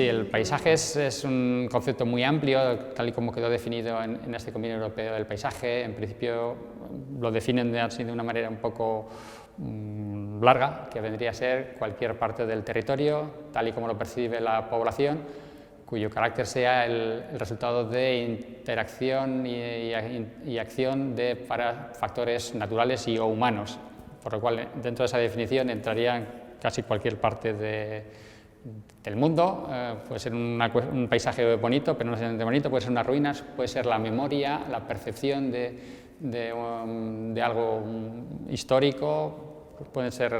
Sí, el paisaje es un concepto muy amplio, tal y como quedó definido en este Convenio Europeo del Paisaje. En principio lo definen así de una manera un poco larga, que vendría a ser cualquier parte del territorio, tal y como lo percibe la población, cuyo carácter sea el resultado de interacción y acción de factores naturales y o humanos, por lo cual dentro de esa definición entraría casi cualquier parte del mundo. Puede ser un paisaje bonito, pero no necesariamente bonito, puede ser unas ruinas, puede ser la memoria, la percepción de algo histórico, puede ser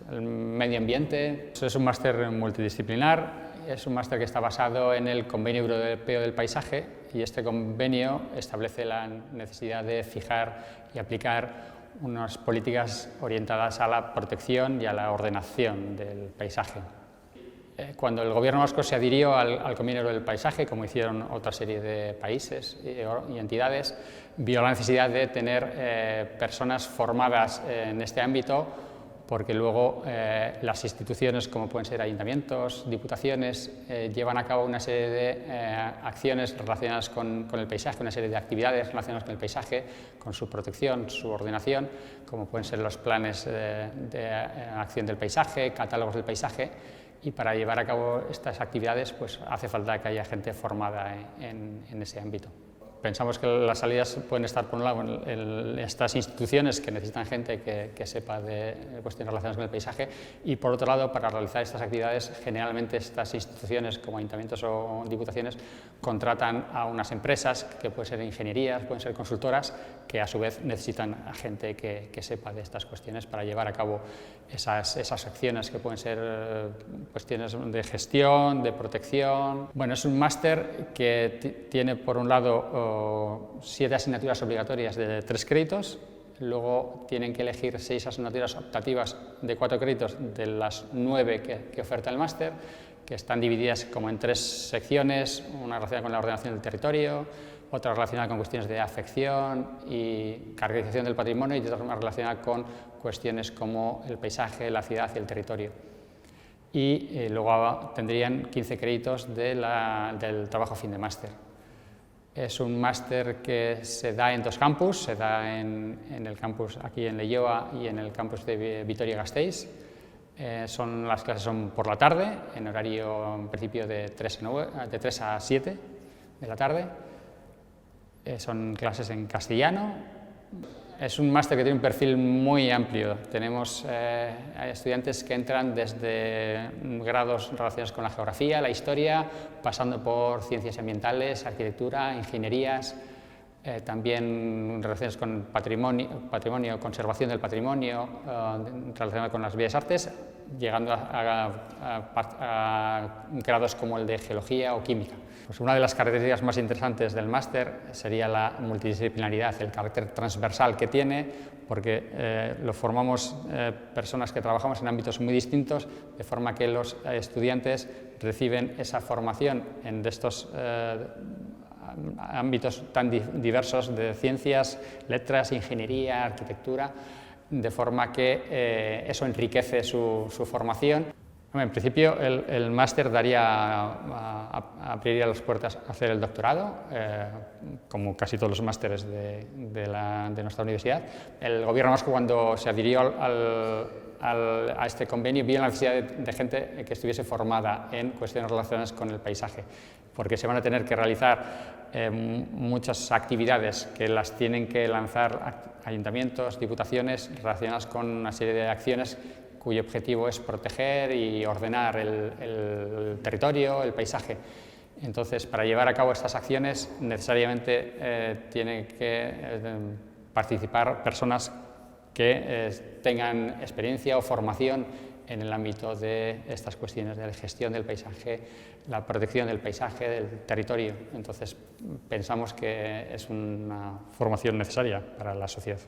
el medio ambiente. Eso es un máster multidisciplinar, es un máster que está basado en el Convenio Europeo del Paisaje, y este convenio establece la necesidad de fijar y aplicar unas políticas orientadas a la protección y a la ordenación del paisaje. Cuando el Gobierno vasco se adhirió al Convenio del Paisaje, como hicieron otra serie de países y entidades, vio la necesidad de tener personas formadas en este ámbito, porque luego las instituciones, como pueden ser ayuntamientos, diputaciones, llevan a cabo una serie de acciones relacionadas con el paisaje, una serie de actividades relacionadas con el paisaje, con su protección, su ordenación, como pueden ser los planes de acción del paisaje, catálogos del paisaje, y para llevar a cabo estas actividades pues hace falta que haya gente formada en ese ámbito. Pensamos que las salidas pueden estar, por un lado, en estas instituciones que necesitan gente que sepa de cuestiones relacionadas con el paisaje, y por otro lado, para realizar estas actividades, generalmente estas instituciones, como ayuntamientos o diputaciones, contratan a unas empresas, que pueden ser ingenierías, pueden ser consultoras, que a su vez necesitan a gente que sepa de estas cuestiones para llevar a cabo esas acciones, que pueden ser cuestiones de gestión, de protección. Bueno, es un máster que tiene, por un lado, 7 asignaturas obligatorias de 3 créditos, luego tienen que elegir 6 asignaturas optativas de 4 créditos de las 9 que oferta el máster, que están divididas como en 3 secciones, una relacionada con la ordenación del territorio, otra relacionada con cuestiones de afección y caracterización del patrimonio, y otra relacionada con cuestiones como el paisaje, la ciudad y el territorio. Y luego tendrían 15 créditos del trabajo fin de máster. Es un máster que se da en 2 campus, se da en el campus aquí en Leioa y en el campus de Vitoria-Gasteiz. Las clases son por la tarde, en horario en principio de 3 a 7 de la tarde. Son clases en castellano. Es un máster que tiene un perfil muy amplio. Tenemos estudiantes que entran desde grados relacionados con la geografía, la historia, pasando por ciencias ambientales, arquitectura, ingenierías, también relacionados con patrimonio, conservación del patrimonio, relacionado con las bellas artes, llegando a grados como el de geología o química. Pues una de las características más interesantes del máster sería la multidisciplinaridad, el carácter transversal que tiene, porque lo formamos personas que trabajamos en ámbitos muy distintos, de forma que los estudiantes reciben esa formación en estos ámbitos tan diversos de ciencias, letras, ingeniería, arquitectura, de forma que eso enriquece su formación. En principio, el máster abriría las puertas a hacer el doctorado, como casi todos los másteres de nuestra universidad. El Gobierno vasco, cuando se adhirió a este convenio, vio la necesidad de gente que estuviese formada en cuestiones relacionadas con el paisaje, porque se van a tener que realizar muchas actividades que las tienen que lanzar ayuntamientos, diputaciones, relacionadas con una serie de acciones cuyo objetivo es proteger y ordenar el territorio, el paisaje. Entonces, para llevar a cabo estas acciones, necesariamente tienen que participar personas que tengan experiencia o formación en el ámbito de estas cuestiones de la gestión del paisaje, la protección del paisaje, del territorio. Entonces, pensamos que es una formación necesaria para la sociedad.